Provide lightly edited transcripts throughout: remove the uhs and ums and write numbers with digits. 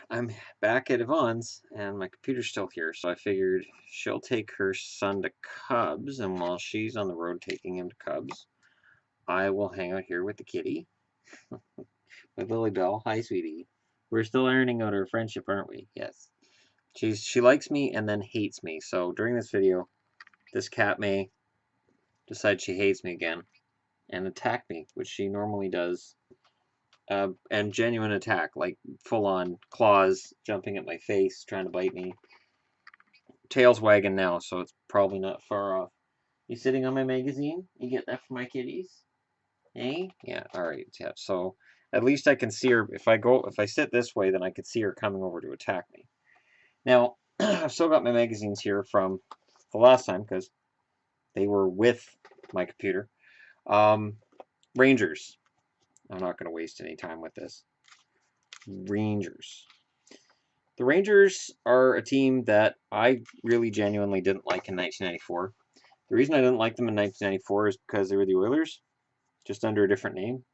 I'm back at Yvonne's, and my computer's still here, so I figured she'll take her son to Cubs, and while she's on the road taking him to Cubs, I will hang out here with the kitty, with Lily Bell. Hi, sweetie. We're still ironing out our friendship, aren't we? Yes. She likes me and then hates me, so during this video, this cat may decide she hates me again and attack me, which she normally does. And genuine attack, like full-on claws jumping at my face, trying to bite me. Tail's wagging now, so it's probably not far off. You sitting on my magazine? You get that for my kitties? Hey? Yeah, alright, yeah. So at least I can see her. If I sit this way, then I could see her coming over to attack me. Now, I've still got my magazines here from the last time, because they were with my computer. Rangers. I'm not going to waste any time with this. Rangers. The Rangers are a team that I really genuinely didn't like in 1994. The reason I didn't like them in 1994 is because they were the Oilers, just under a different name.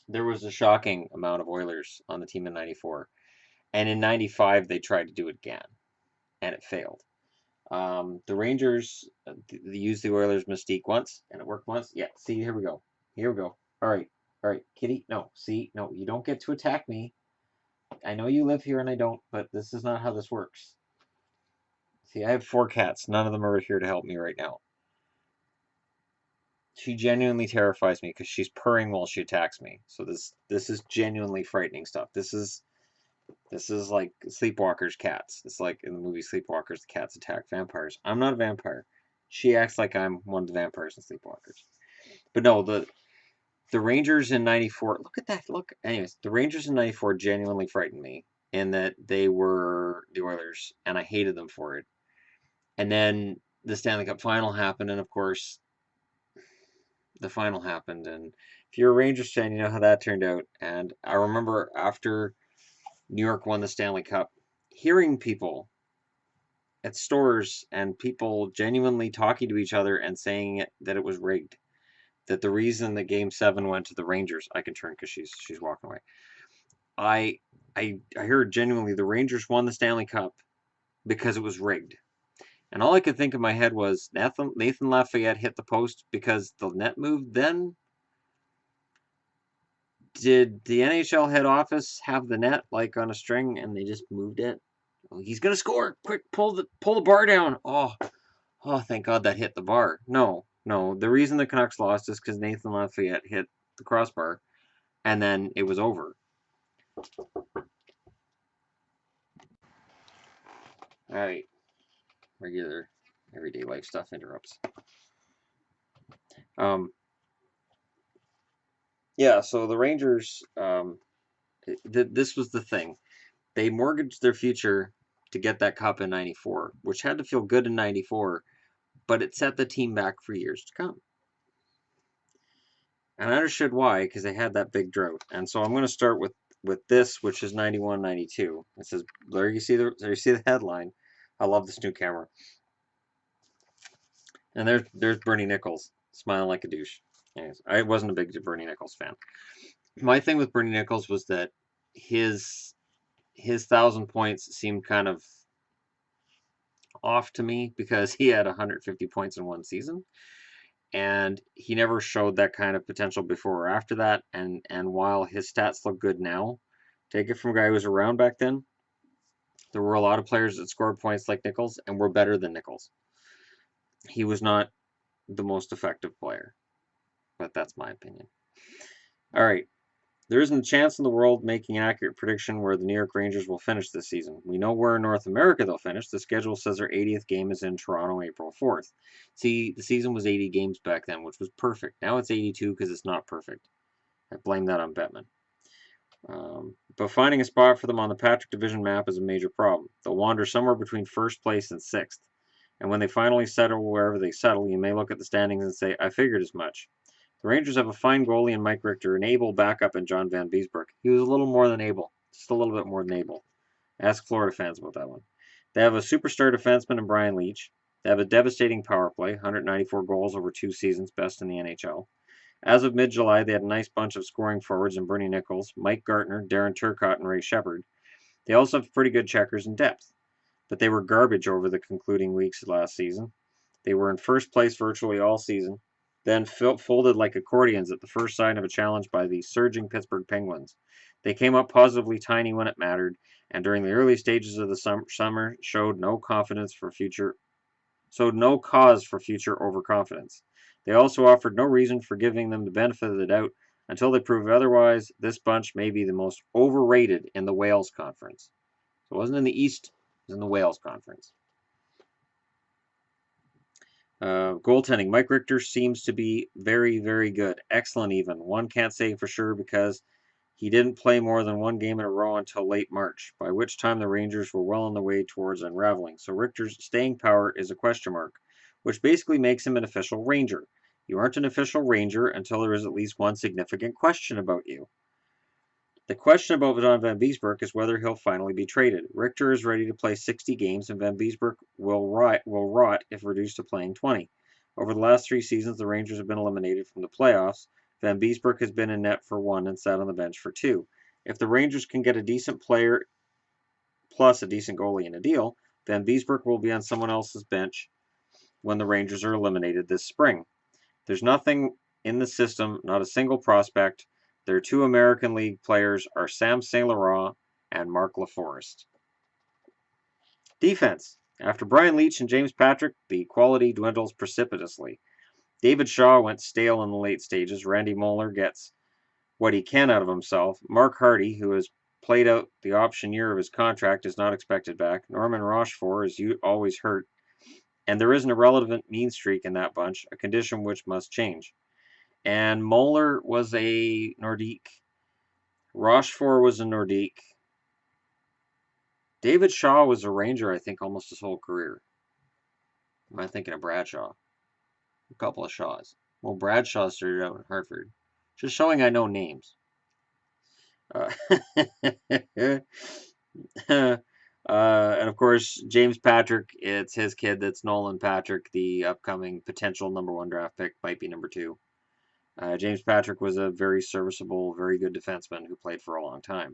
There was a shocking amount of Oilers on the team in 94. And in 95, they tried to do it again, and it failed. The Rangers used the Oilers' mystique once, and it worked once. Yeah, see, here we go. Here we go. All right, kitty. No, see, no, you don't get to attack me. I know you live here and I don't, but this is not how this works. See, I have 4 cats. None of them are here to help me right now. She genuinely terrifies me because she's purring while she attacks me. So this is genuinely frightening stuff. This is like Sleepwalker's cats. It's like in the movie Sleepwalkers, the cats attack vampires. I'm not a vampire. She acts like I'm one of the vampires in Sleepwalkers. But no, the Rangers in 94, look at that, look. Anyways, the Rangers in 94 genuinely frightened me in that they were the Oilers, and I hated them for it. And then the Stanley Cup final happened, and of course, the final happened. And if you're a Rangers fan, you know how that turned out. And I remember after New York won the Stanley Cup, hearing people at stores and people genuinely talking to each other and saying that it was rigged. That the reason that Game 7 went to the Rangers, I can turn because she's walking away. I heard genuinely the Rangers won the Stanley Cup because it was rigged. And all I could think in my head was Nathan Lafayette hit the post because the net moved then? Did the NHL head office have the net like on a string and they just moved it? Oh, he's gonna score! Quick, pull the bar down! Oh, thank God that hit the bar. No. The reason the Canucks lost is because Nathan Lafayette hit the crossbar, and then it was over. All right, regular everyday life stuff interrupts. Yeah. So the Rangers. This was the thing. They mortgaged their future to get that cup in '94, which had to feel good in '94, but it set the team back for years to come. And I understood why, because they had that big drought. And so I'm going to start with this, which is 91, 92. It says, there you see the headline. I love this new camera. And there's Bernie Nicholls, smiling like a douche. Anyways, I wasn't a big Bernie Nicholls fan. My thing with Bernie Nicholls was that his 1,000 points seemed kind of off to me because he had 150 points in one season. And he never showed that kind of potential before or after that. And while his stats look good now, take it from a guy who was around back then, there were a lot of players that scored points like Nicholls and were better than Nicholls. He was not the most effective player, but that's my opinion. All right. There isn't a chance in the world making an accurate prediction where the New York Rangers will finish this season. We know where in North America they'll finish. The schedule says their 80th game is in Toronto, April 4th. See, the season was 80 games back then, which was perfect. Now it's 82 because it's not perfect. I blame that on Bettman. But finding a spot for them on the Patrick Division map is a major problem. They'll wander somewhere between first place and sixth. And when they finally settle wherever they settle, you may look at the standings and say, I figured as much. The Rangers have a fine goalie in Mike Richter, an able backup in John Van Beesbrook. He was a little more than able. Just a little bit more than able. Ask Florida fans about that one. They have a superstar defenseman in Brian Leetch. They have a devastating power play, 194 goals over 2 seasons, best in the NHL. As of mid-July, they had a nice bunch of scoring forwards in Bernie Nicholls, Mike Gartner, Darren Turcotte, and Ray Shepard. They also have pretty good checkers and depth, but they were garbage over the concluding weeks of last season. They were in first place virtually all season, then folded like accordions at the first sign of a challenge by the surging Pittsburgh Penguins. They came up positively tiny when it mattered, and during the early stages of the summer showed no cause for future overconfidence. They also offered no reason for giving them the benefit of the doubt until they prove otherwise. This bunch may be the most overrated in the Wales Conference. So it wasn't in the East, it was in the Wales Conference. Goaltending. Mike Richter seems to be very, very good. Excellent even. One can't say for sure because he didn't play more than one game in a row until late March, by which time the Rangers were well on the way towards unraveling. So Richter's staying power is a question mark, which basically makes him an official Ranger. You aren't an official Ranger until there is at least one significant question about you. The question about Don Van Beesbroek is whether he'll finally be traded. Richter is ready to play 60 games, and Van Beesbroek will rot if reduced to playing 20. Over the last 3 seasons, the Rangers have been eliminated from the playoffs. Van Beesbroek has been in net for 1 and sat on the bench for 2. If the Rangers can get a decent player plus a decent goalie in a deal, Van Beesbroek will be on someone else's bench when the Rangers are eliminated this spring. There's nothing in the system, not a single prospect. Their 2 American League players are Sam St. Laurent and Mark LaForest. Defense. After Brian Leetch and James Patrick, the quality dwindles precipitously. David Shaw went stale in the late stages. Randy Moller gets what he can out of himself. Mark Hardy, who has played out the option year of his contract, is not expected back. Norman Rochefort is always hurt. And there is an irrelevant mean streak in that bunch, a condition which must change. And Moller was a Nordique. Rochefort was a Nordique. David Shaw was a Ranger, I think, almost his whole career. Am I thinking of Bradshaw? A couple of Shaws. Well, Bradshaw started out in Hartford. Just showing I know names. And of course, James Patrick, it's his kid that's Nolan Patrick, the upcoming potential #1 draft pick, might be #2. James Patrick was a very serviceable, very good defenseman who played for a long time.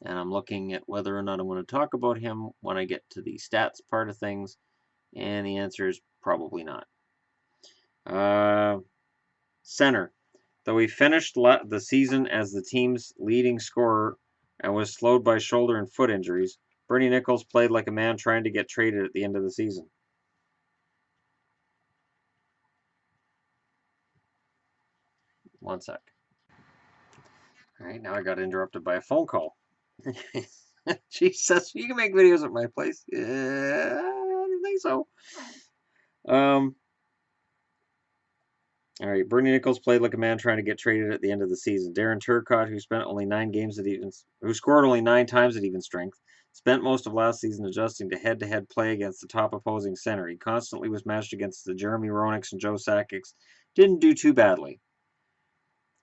And I'm looking at whether or not I'm going to talk about him when I get to the stats part of things. And the answer is probably not. Center. Though he finished the season as the team's leading scorer and was slowed by shoulder and foot injuries, Bernie Nicholls played like a man trying to get traded at the end of the season. One sec. All right, now I got interrupted by a phone call. Jesus, you can make videos at my place. Yeah, I don't think so. All right, Bernie Nicholls played like a man trying to get traded at the end of the season. Darren Turcotte, who scored only 9 times at even strength, spent most of last season adjusting to head-to-head play against the top opposing center. He constantly was matched against the Jeremy Roenick's and Joe Sakic's. Didn't do too badly.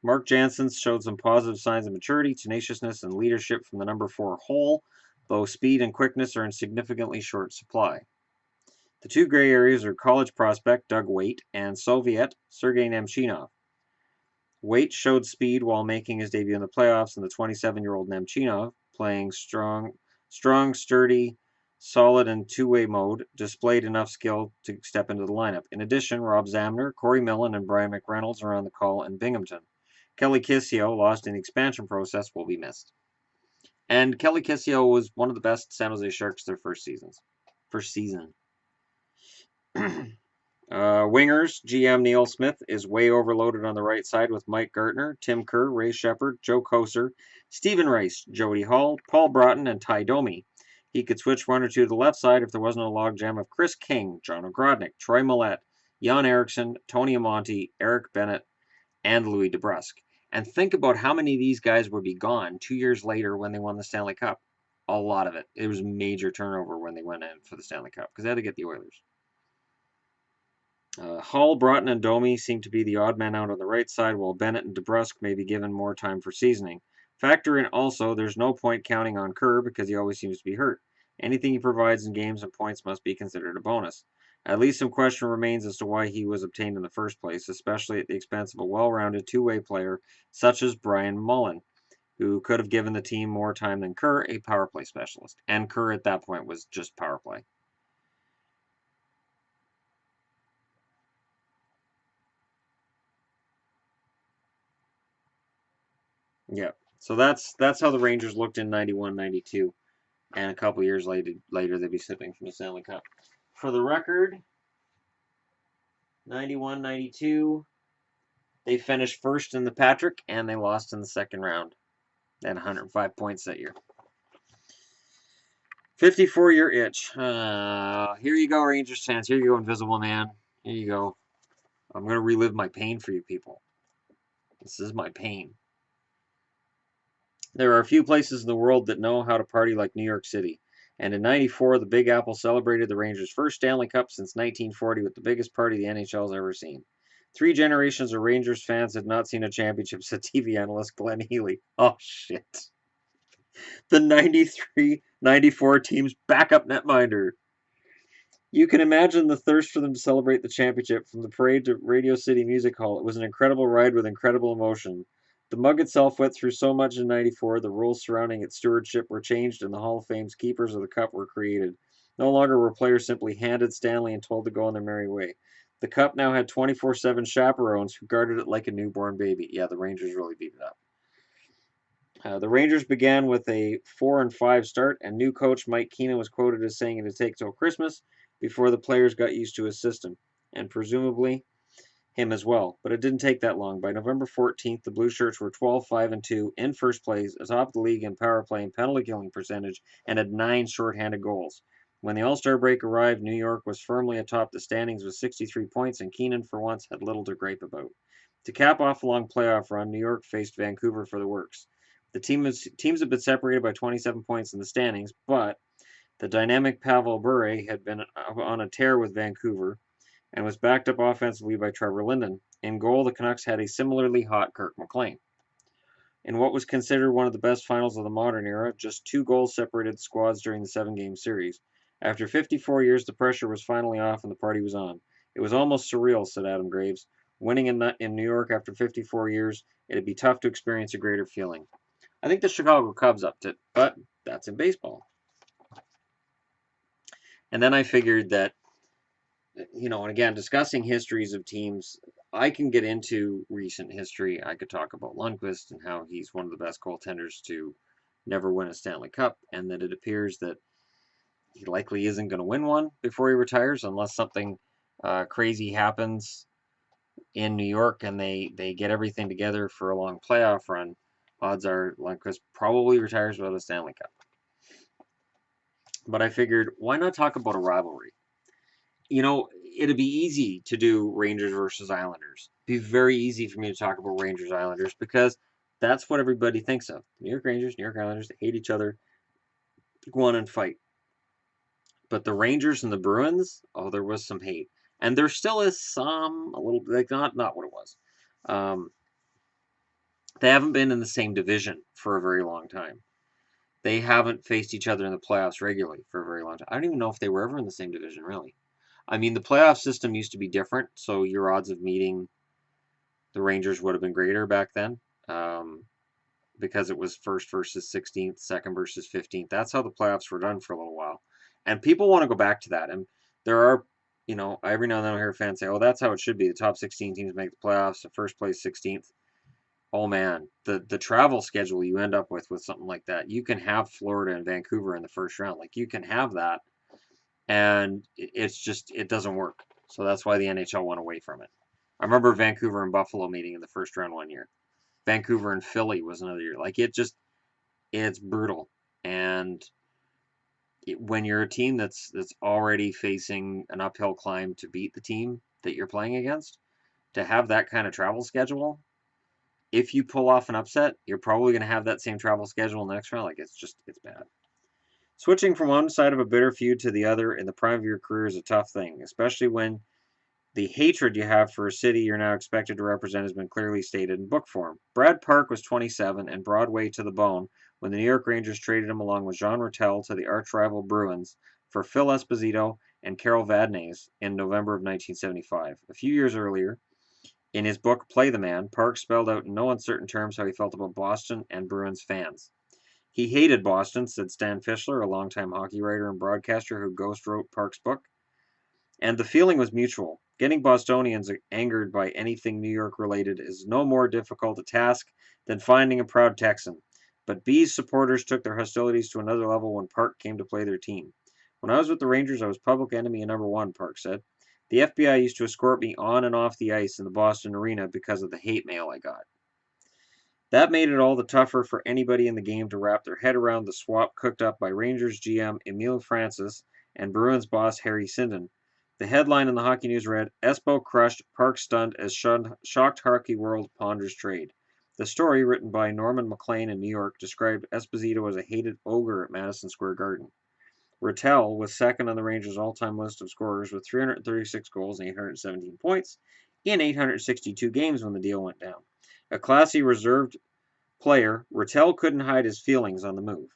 Mark Jansen showed some positive signs of maturity, tenaciousness, and leadership from the #4 hole, though speed and quickness are in significantly short supply. The 2 gray areas are college prospect Doug Waite and Soviet Sergei Nemchinov. Waite showed speed while making his debut in the playoffs, and the 27-year-old Nemchinov, playing strong, sturdy, solid, and two-way mode, displayed enough skill to step into the lineup. In addition, Rob Zamner, Corey Millen, and Brian McReynolds are on the call in Binghamton. Kelly Kissio, lost in the expansion process, will be missed. And Kelly Kissio was one of the best San Jose Sharks their first season. Wingers, GM Neil Smith is way overloaded on the right side with Mike Gartner, Tim Kerr, Ray Shepard, Joe Koser, Stephen Rice, Jody Hall, Paul Broughton, and Ty Domi. He could switch one or two to the left side if there wasn't a logjam of Chris King, John Ogrodnik, Troy Millette, Jan Eriksson, Tony Amonte, Eric Bennett, and Louis DeBrusque. And think about how many of these guys would be gone 2 years later when they won the Stanley Cup. A lot of it. It was major turnover when they went in for the Stanley Cup because they had to get the Oilers. Hall, Broughton, and Domi seem to be the odd man out on the right side, while Bennett and DeBrusque may be given more time for seasoning. Factor in also, there's no point counting on Kerr because he always seems to be hurt. Anything he provides in games and points must be considered a bonus. At least some question remains as to why he was obtained in the first place, especially at the expense of a well-rounded two-way player such as Brian Mullen. who could have given the team more time than Kerr, a power play specialist. And Kerr at that point was just power play. Yeah. So that's how the Rangers looked in 91, 92. And a couple years later they'd be sipping from the Stanley Cup. For the record, 91, 92, they finished first in the Patrick, and they lost in the second round. They had 105 points that year. 54-year itch. Here you go, Rangers fans. Here you go, Invisible Man. Here you go. I'm going to relive my pain for you people. This is my pain. There are a few places in the world that know how to party like New York City. And in 94, the Big Apple celebrated the Rangers' first Stanley Cup since 1940 with the biggest party the NHL has ever seen. 3 generations of Rangers fans had not seen a championship, said TV analyst Glenn Healy. Oh, shit. The 93-94 team's backup netminder. You can imagine the thirst for them to celebrate the championship from the parade to Radio City Music Hall. It was an incredible ride with incredible emotion. The mug itself went through so much in 94, the rules surrounding its stewardship were changed and the Hall of Fame's keepers of the cup were created. No longer were players simply handed Stanley and told to go on their merry way. The cup now had 24/7 chaperones who guarded it like a newborn baby. Yeah, the Rangers really beat it up. The Rangers began with a 4-5 start, and new coach Mike Keenan was quoted as saying it would take till Christmas before the players got used to his system, and presumably him as well. But it didn't take that long. By November 14th, the Blue Shirts were 12-5-2 in first place, atop the league in power play and penalty killing percentage, and had 9 shorthanded goals. When the All-Star break arrived, New York was firmly atop the standings with 63 points, and Keenan, for once, had little to gripe about. To cap off a long playoff run, New York faced Vancouver for the works. The teams have been separated by 27 points in the standings, but the dynamic Pavel Bure had been on a tear with Vancouver and was backed up offensively by Trevor Linden. In goal, the Canucks had a similarly hot Kirk McLean. In what was considered one of the best finals of the modern era, just 2 goals separated the squads during the 7-game series. After 54 years, the pressure was finally off and the party was on. It was almost surreal, said Adam Graves. Winning in New York after 54 years, it'd be tough to experience a greater feeling. I think the Chicago Cubs upped it, but that's in baseball. And then I figured that, and again, discussing histories of teams, I can get into recent history. I could talk about Lundqvist and how he's one of the best goaltenders to never win a Stanley Cup, and that it appears that he likely isn't going to win one before he retires unless something crazy happens in New York and they get everything together for a long playoff run. Odds are Lundqvist probably retires without a Stanley Cup. But I figured, why not talk about a rivalry? It'd be easy to do Rangers versus Islanders. It'd be very easy for me to talk about Rangers Islanders because that's what everybody thinks of. New York Rangers, New York Islanders, they hate each other, go on and fight. But the Rangers and the Bruins, there was some hate. And there still is some, a little, like, not what it was. They haven't been in the same division for a very long time. They haven't faced each other in the playoffs regularly for a very long time. I don't even know if they were ever in the same division, really. I mean, the playoff system used to be different, so your odds of meeting the Rangers would have been greater back then because it was first versus 16th, second versus 15th. That's how the playoffs were done for a little while. And people want to go back to that. And there are, every now and then I hear fans say, oh, that's how it should be. The top 16 teams make the playoffs, the first place 16th. Oh, man, the travel schedule you end up with something like that. You can have Florida and Vancouver in the first round. Like, you can have that. And it doesn't work. So that's why the NHL went away from it. I remember Vancouver and Buffalo meeting in the first round one year. Vancouver and Philly was another year. Like, it's brutal. And when you're a team that's already facing an uphill climb to beat the team that you're playing against, to have that kind of travel schedule, if you pull off an upset, you're probably going to have that same travel schedule in the next round. Like, it's bad. Switching from one side of a bitter feud to the other in the prime of your career is a tough thing, especially when the hatred you have for a city you're now expected to represent has been clearly stated in book form. Brad Park was 27 and Broadway to the bone when the New York Rangers traded him along with Jean Rattel to the arch-rival Bruins for Phil Esposito and Carol Vadnais in November of 1975. A few years earlier, In his book, Play the Man, Park spelled out in no uncertain terms how he felt about Boston and Bruins fans. He hated Boston, said Stan Fischler, a longtime hockey writer and broadcaster who ghost-wrote Park's book. And the feeling was mutual. Getting Bostonians angered by anything New York related is no more difficult a task than finding a proud Texan. But B's supporters took their hostilities to another level when Park came to play their team. When I was with the Rangers, I was public enemy number one, Park said. The FBI used to escort me on and off the ice in the Boston arena because of the hate mail I got. That made it all the tougher for anybody in the game to wrap their head around the swap cooked up by Rangers GM Emile Francis and Bruins boss Harry Sinden. The headline in the Hockey News read, Espo crushed, Park stunned as shocked hockey world ponders trade. The story, written by Norman MacLean in New York, described Esposito as a hated ogre at Madison Square Garden. Rattel was second on the Rangers' all-time list of scorers with 336 goals and 817 points in 862 games when the deal went down. A classy, reserved player, Rattel couldn't hide his feelings on the move.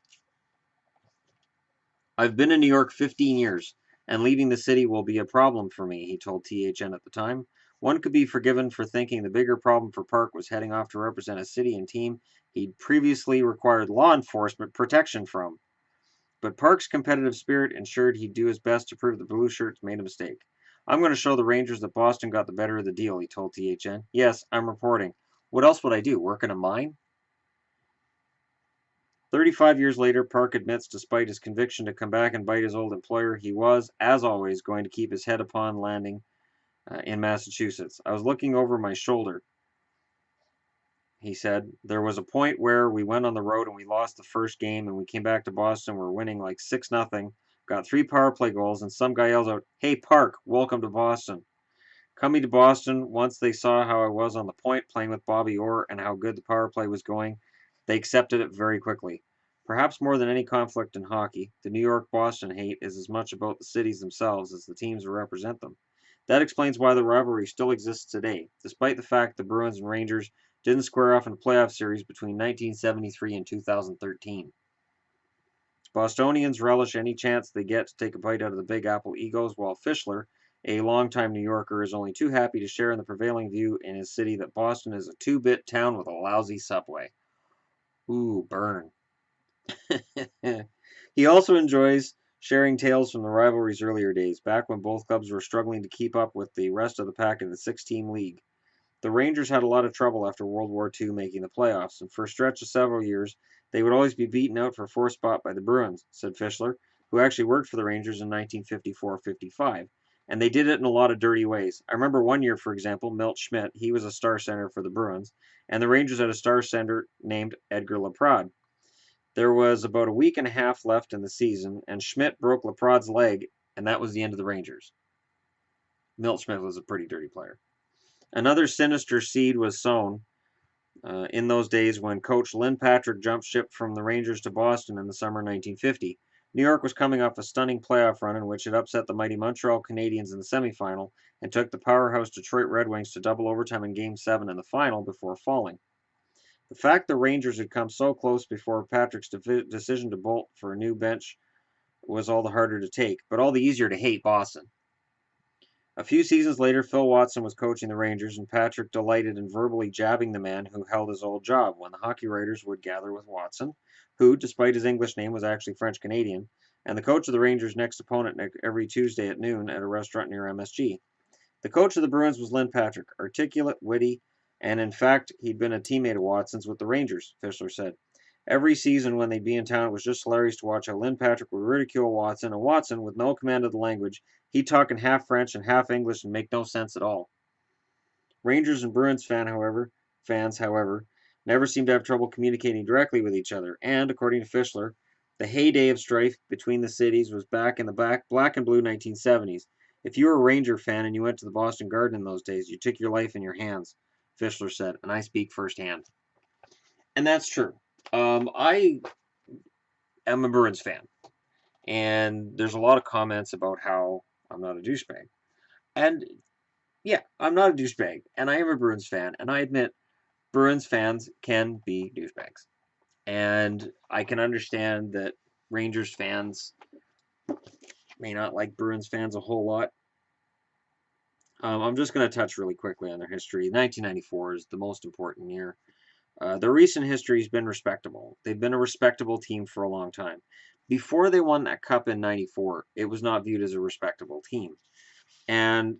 I've been in New York 15 years, and leaving the city will be a problem for me, he told THN at the time. One could be forgiven for thinking the bigger problem for Park was heading off to represent a city and team he'd previously required law enforcement protection from. But Park's competitive spirit ensured he'd do his best to prove the Blue Shirts made a mistake. I'm going to show the Rangers that Boston got the better of the deal, he told THN. Yes, I'm reporting. What else would I do, work in a mine? 35 years later, Park admits despite his conviction to come back and bite his old employer, he was, as always, going to keep his head upon landing in Massachusetts. I was looking over my shoulder, he said. There was a point where we went on the road and we lost the first game, and we came back to Boston. We're winning like 6-0, got 3 power play goals, and some guy yells out, Hey, Park, welcome to Boston. Coming to Boston, once they saw how I was on the point playing with Bobby Orr and how good the power play was going, they accepted it very quickly. Perhaps more than any conflict in hockey, the New York-Boston hate is as much about the cities themselves as the teams who represent them. That explains why the rivalry still exists today, despite the fact the Bruins and Rangers didn't square off in a playoff series between 1973 and 2013. Bostonians relish any chance they get to take a bite out of the Big Apple egos, while Fischler, a longtime New Yorker, is only too happy to share in the prevailing view in his city that Boston is a 2-bit town with a lousy subway. Ooh, burn. He also enjoys sharing tales from the rivalry's earlier days, back when both clubs were struggling to keep up with the rest of the pack in the 6-team league. The Rangers had a lot of trouble after World War II making the playoffs, and for a stretch of several years, they would always be beaten out for a 4th spot by the Bruins, said Fischler, who actually worked for the Rangers in 1954-55. And they did it in a lot of dirty ways. I remember one year, for example, Milt Schmidt, he was a star center for the Bruins, and the Rangers had a star center named Edgar Laprade. There was about a week and a half left in the season, and Schmidt broke Laprade's leg, and that was the end of the Rangers. Milt Schmidt was a pretty dirty player. Another sinister seed was sown in those days when coach Lynn Patrick jumped ship from the Rangers to Boston in the summer of 1950. New York was coming off a stunning playoff run in which it upset the mighty Montreal Canadiens in the semifinal and took the powerhouse Detroit Red Wings to double overtime in Game 7 in the final before falling. The fact the Rangers had come so close before Patrick's decision to bolt for a new bench was all the harder to take, but all the easier to hate Boston. A few seasons later, Phil Watson was coaching the Rangers, and Patrick delighted in verbally jabbing the man who held his old job when the hockey writers would gather with Watson, who, despite his English name, was actually French-Canadian, and the coach of the Rangers' next opponent every Tuesday at noon at a restaurant near MSG. The coach of the Bruins was Lynn Patrick, articulate, witty, and in fact, he'd been a teammate of Watson's with the Rangers, Fischler said. Every season when they'd be in town, it was just hilarious to watch how Lynn Patrick would ridicule Watson, and Watson, with no command of the language, he'd talk in half French and half English and make no sense at all. Rangers and Bruins fans, however, never seemed to have trouble communicating directly with each other, and, according to Fischler, the heyday of strife between the cities was back in the black and blue 1970s. If you were a Ranger fan and you went to the Boston Garden in those days, you took your life in your hands, Fischler said, and I speak firsthand. And that's true. I am a Bruins fan, and there's a lot of comments about how I'm not a douchebag. And yeah, I'm not a douchebag, and I am a Bruins fan, and I admit Bruins fans can be douchebags. And I can understand that Rangers fans may not like Bruins fans a whole lot. I'm just going to touch really quickly on their history. 1994 is the most important year. Their recent history has been respectable. They've been a respectable team for a long time. Before they won that cup in 94, it was not viewed as a respectable team. And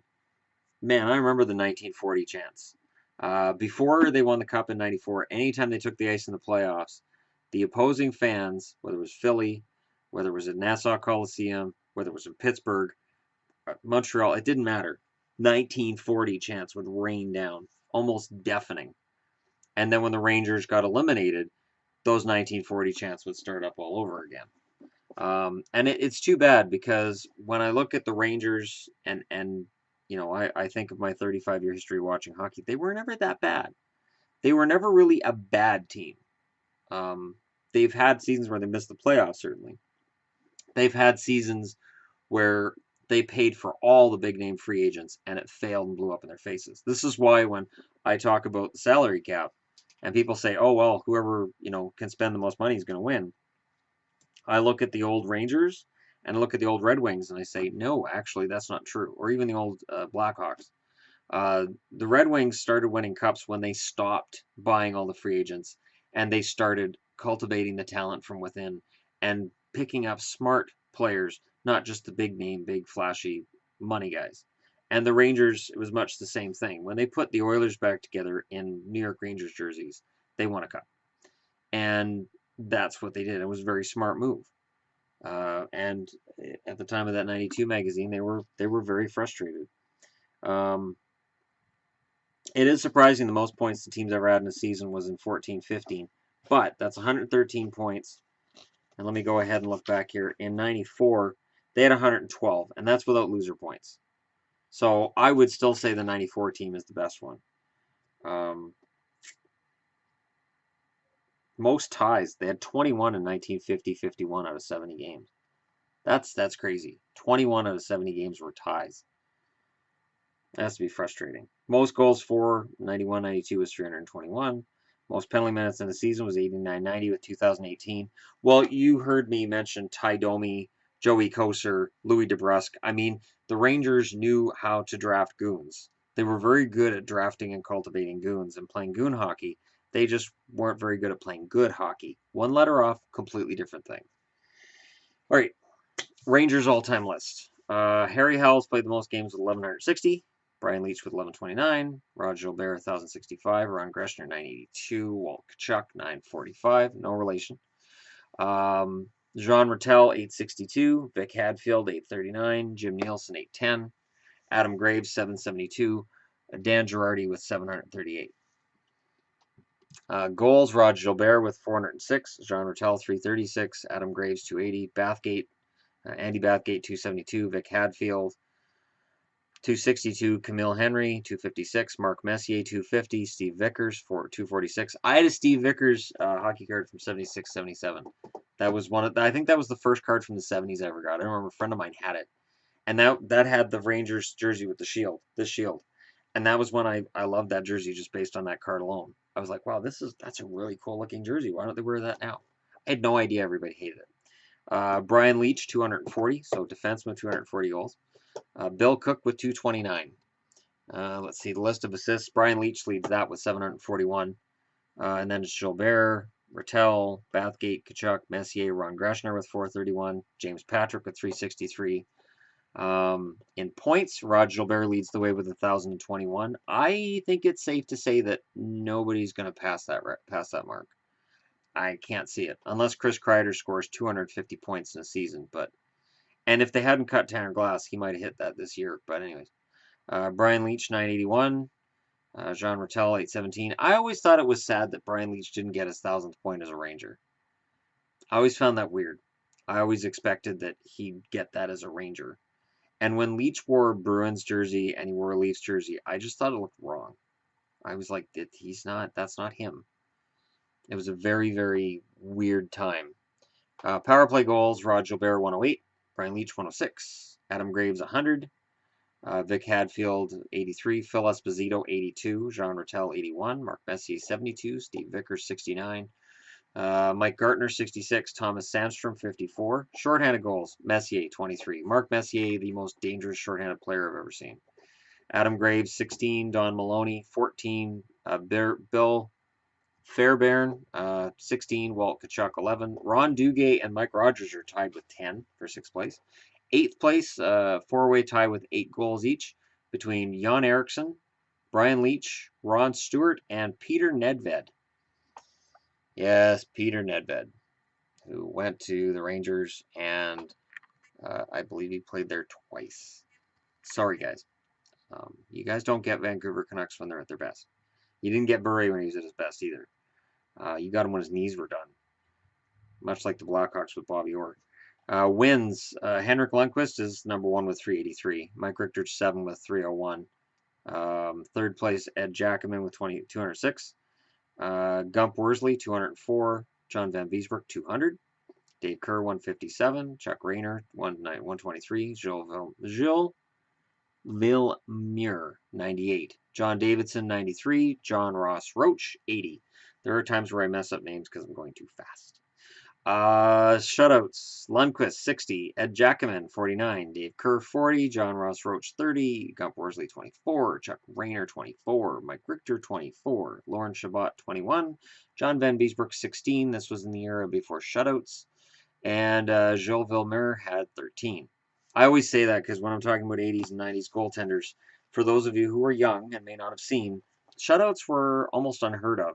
man, I remember the 1940 chants. Before they won the cup in 94, anytime they took the ice in the playoffs, the opposing fans, whether it was Philly, whether it was at Nassau Coliseum, whether it was in Pittsburgh, Montreal, it didn't matter. 1940 chants would rain down, almost deafening. And then when the Rangers got eliminated, those 1940 chants would start up all over again. And it's too bad because when I look at the Rangers and I think of my 35-year history watching hockey, they were never that bad. They were never really a bad team. Um, they've had seasons where they missed the playoffs, certainly. They've had seasons where they paid for all the big name free agents and it failed and blew up in their faces. This is why when I talk about the salary cap and people say, "Oh well, whoever, can spend the most money is going to win." I look at the old Rangers and I look at the old Red Wings and I say, "No, actually that's not true." Or even the old Blackhawks. The Red Wings started winning cups when they stopped buying all the free agents and they started cultivating the talent from within and picking up smart players, not just the big name, big flashy money guys. And the Rangers, it was much the same thing. When they put the Oilers back together in New York Rangers jerseys, they won a cup. And that's what they did. It was a very smart move. And at the time of that 92 magazine, they were very frustrated. Um, It is surprising the most points the team's ever had in a season was in 14-15, but that's 113 points. And let me go ahead and look back here. In 94, they had 112, and that's without loser points. So I would still say the 94 team is the best one. Most ties. They had 21 in 1950-51 out of 70 games. That's crazy. 21 out of 70 games were ties. That has to be frustrating. Most goals for 91-92 was 321. Most penalty minutes in the season was 89-90 with 2018. Well, you heard me mention Ty Domi, Joey Kocur, Louis DeBrusk. I mean, the Rangers knew how to draft goons. They were very good at drafting and cultivating goons and playing goon hockey. They just weren't very good at playing good hockey. One letter off, completely different thing. All right, Rangers all-time list. Harry Howells played the most games with 1,160. Brian Leetch with 1,129. Rod Gilbert, 1,065. Ron Greshner, 982. Walt Kachuk, 945. No relation. Jean Rattel, 862. Vic Hadfield, 839. Jim Nielsen, 810. Adam Graves, 772. Dan Girardi with 738. Goals, Rod Gilbert with 406. Jean Rattel, 336. Adam Graves, 280. Andy Bathgate, 272. Vic Hadfield, 262. Camille Henry, 256. Mark Messier, 250. Steve Vickers, 246. I had a Steve Vickers hockey card from 76-77. That was I think that was the first card from the 70s I ever got. I remember a friend of mine had it. And that had the Rangers jersey with the shield, this shield. And that was when I loved that jersey just based on that card alone. I was like, wow, that's a really cool looking jersey. Why don't they wear that now? I had no idea everybody hated it. Brian Leetch, 240, so defenseman, 240 goals. Bill Cook with 229. Let's see, the list of assists. Brian Leetch leads that with 741. And then it's Gilbert, Rattel, Bathgate, Kachuk, Messier, Ron Greshner with 431. James Patrick with 363. In points, Rod Gilbert leads the way with 1,021. I think it's safe to say that nobody's going to pass that mark. I can't see it unless Chris Kreider scores 250 points in a season. And if they hadn't cut Tanner Glass, he might have hit that this year. But anyways, Brian Leetch 981, Jean Rattel 817. I always thought it was sad that Brian Leetch didn't get his 1,000th point as a Ranger. I always found that weird. I always expected that he'd get that as a Ranger. And when Leetch wore a Bruins jersey and he wore a Leafs jersey, I just thought it looked wrong. I was like, that's not him. It was a very, very weird time. Power play goals, Rod Gilbert 108, Brian Leetch 106, Adam Graves 100, Vic Hadfield 83, Phil Esposito 82, Jean Rattel 81, Mark Messier 72, Steve Vickers 69, Mike Gartner 66, Thomas Sandstrom 54. Shorthanded goals, Messier 23. Mark Messier, the most dangerous shorthanded player I've ever seen. Adam Graves, 16. Don Maloney, 14. Bill Fairbairn, 16. Walt Kachuk, 11. Ron Duguay and Mike Rogers are tied with 10 for 6th place. 8th place, four-way tie with 8 goals each between Jan Eriksson, Brian Leetch, Ron Stewart, and Peter Nedved. Yes, Peter Nedved, who went to the Rangers, and I believe he played there twice. Sorry, guys. You guys don't get Vancouver Canucks when they're at their best. You didn't get Bure when he was at his best either. You got him when his knees were done, much like the Blackhawks with Bobby Orr. Wins, Henrik Lundqvist is number 1 with 383. Mike Richter 7 with 301. 3rd place, Ed Jackaman with 206. Gump Worsley 204. John Van Viesbroek 200. Dave Kerr 157. Chuck Rayner 123. Gilles Villemure 98. John Davidson 93. John Ross Roach 80. There are times where I mess up names because I'm going too fast. Shutouts, Lundqvist 60, Ed Jackaman 49, Dave Kerr 40, John Ross Roach 30, Gump Worsley 24, Chuck Rayner 24, Mike Richter 24, Lauren Chabot 21, John Van Biesbroek 16. This was in the era before shutouts, and Gilles Villemure had 13. I always say that because when I'm talking about 80s and 90s goaltenders, for those of you who are young and may not have seen, shutouts were almost unheard of.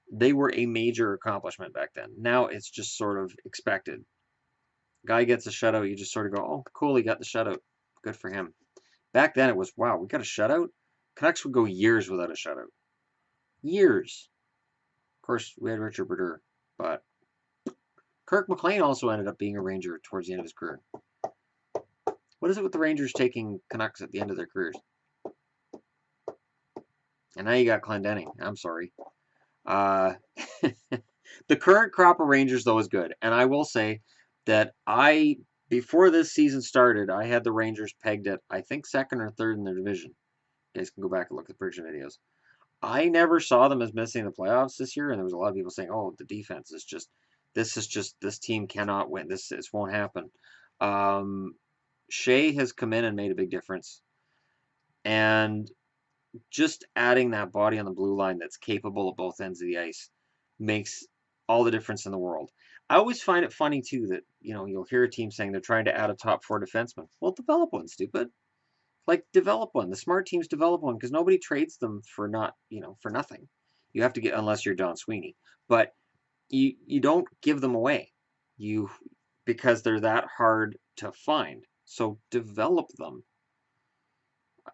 They were a major accomplishment back then. Now it's just sort of expected. Guy gets a shutout, you just sort of go, oh, cool, he got the shutout. Good for him. Back then it was, wow, we got a shutout? Canucks would go years without a shutout. Years. Of course, we had Richard Brodeur, but Kirk McLean also ended up being a Ranger towards the end of his career. What is it with the Rangers taking Canucks at the end of their careers? And now you got Clendenning. I'm sorry. The current crop of Rangers, though, is good. And I will say that before this season started, I had the Rangers pegged at, I think, 2nd or 3rd in their division. You guys can go back and look at the prediction videos. I never saw them as missing the playoffs this year, and there was a lot of people saying, oh, the defense is just, this team cannot win. This won't happen. Shea has come in and made a big difference. And just adding that body on the blue line that's capable of both ends of the ice makes all the difference in the world. I always find it funny too that you'll hear a team saying they're trying to add a top 4 defenseman. Well, develop one, stupid. Like, develop one. The smart teams develop one because nobody trades them for nothing. You have to get, unless you're Don Sweeney, but you don't give them away. Because they're that hard to find. So develop them.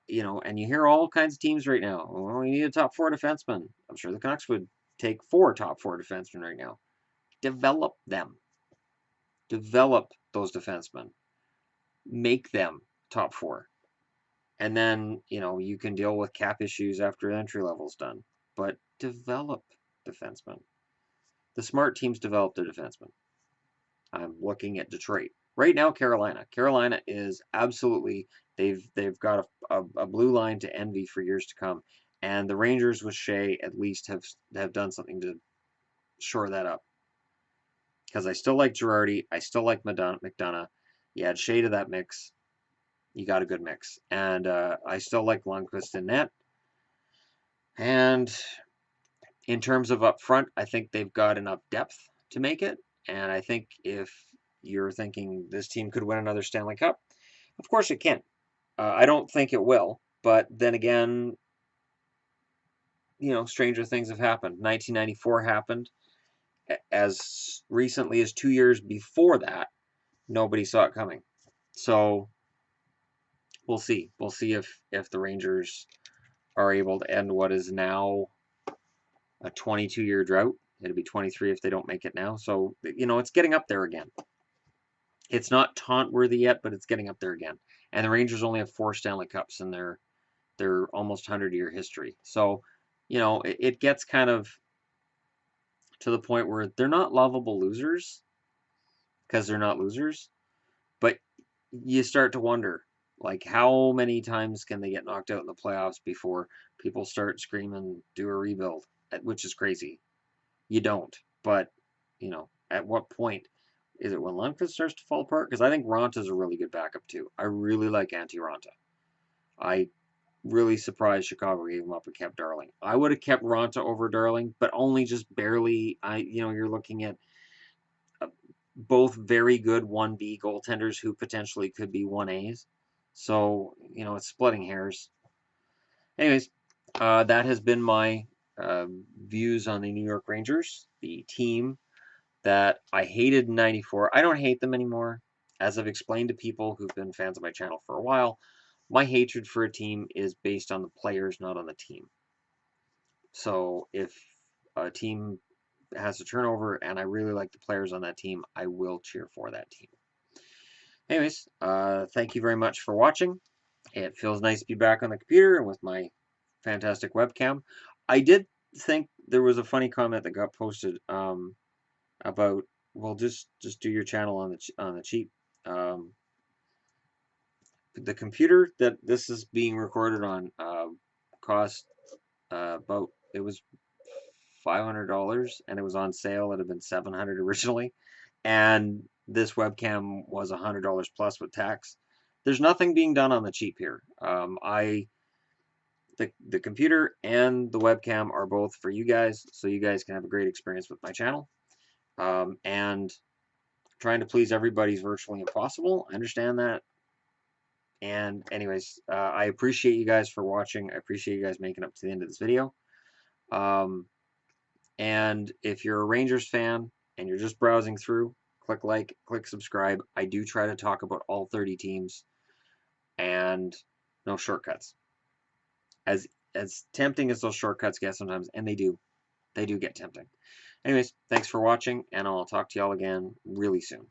And you hear all kinds of teams right now. Oh, we need a top 4 defenseman. I'm sure the Canucks would take 4 top 4 defensemen right now. Develop them. Develop those defensemen. Make them top 4. And then, you can deal with cap issues after entry level's done. But develop defensemen. The smart teams develop their defensemen. I'm looking at Detroit. Right now, Carolina. Carolina is absolutely, they've got a blue line to envy for years to come. And the Rangers with Shea at least have done something to shore that up. Because I still like Girardi. I still like McDonough. You add Shea to that mix, you got a good mix. And I still like Lundqvist in net. And in terms of up front, I think they've got enough depth to make it. And I think if you're thinking this team could win another Stanley Cup, of course it can. I don't think it will, but then again, stranger things have happened. 1994 happened. As recently as 2 years before that, nobody saw it coming. So we'll see. We'll see if the Rangers are able to end what is now a 22-year drought. It'll be 23 if they don't make it now. So, it's getting up there again. It's not taunt-worthy yet, but it's getting up there again. And the Rangers only have 4 Stanley Cups in their almost 100-year history. So, it gets kind of to the point where they're not lovable losers because they're not losers. But you start to wonder, like, how many times can they get knocked out in the playoffs before people start screaming, do a rebuild, which is crazy. You don't. But, at what point? Is it when Lundqvist starts to fall apart? Because I think Ronta's a really good backup, too. I really like Antti Ranta. really surprised Chicago gave him up and kept Darling. I would have kept Ronta over Darling, but only just barely. You're looking at both very good 1B goaltenders who potentially could be 1As. So, it's splitting hairs. Anyways, that has been my views on the New York Rangers, the team that I hated in '94. I don't hate them anymore. As I've explained to people who've been fans of my channel for a while, my hatred for a team is based on the players, not on the team. So if a team has a turnover and I really like the players on that team, I will cheer for that team. Anyways, thank you very much for watching. It feels nice to be back on the computer and with my fantastic webcam. I did think there was a funny comment that got posted about, well, just do your channel on the cheap. The computer that this is being recorded on cost about, it was $500 and it was on sale. It had been $700 originally, and this webcam was $100 plus with tax. There's nothing being done on the cheap here. The computer and the webcam are both for you guys, so you guys can have a great experience with my channel. And trying to please everybody is virtually impossible. I understand that. And anyways, I appreciate you guys for watching. I appreciate you guys making up to the end of this video. And if you're a Rangers fan and you're just browsing through, click like, click subscribe. I do try to talk about all 30 teams and no shortcuts. As tempting as those shortcuts get sometimes, and they do get tempting. Anyways, thanks for watching, and I'll talk to y'all again really soon.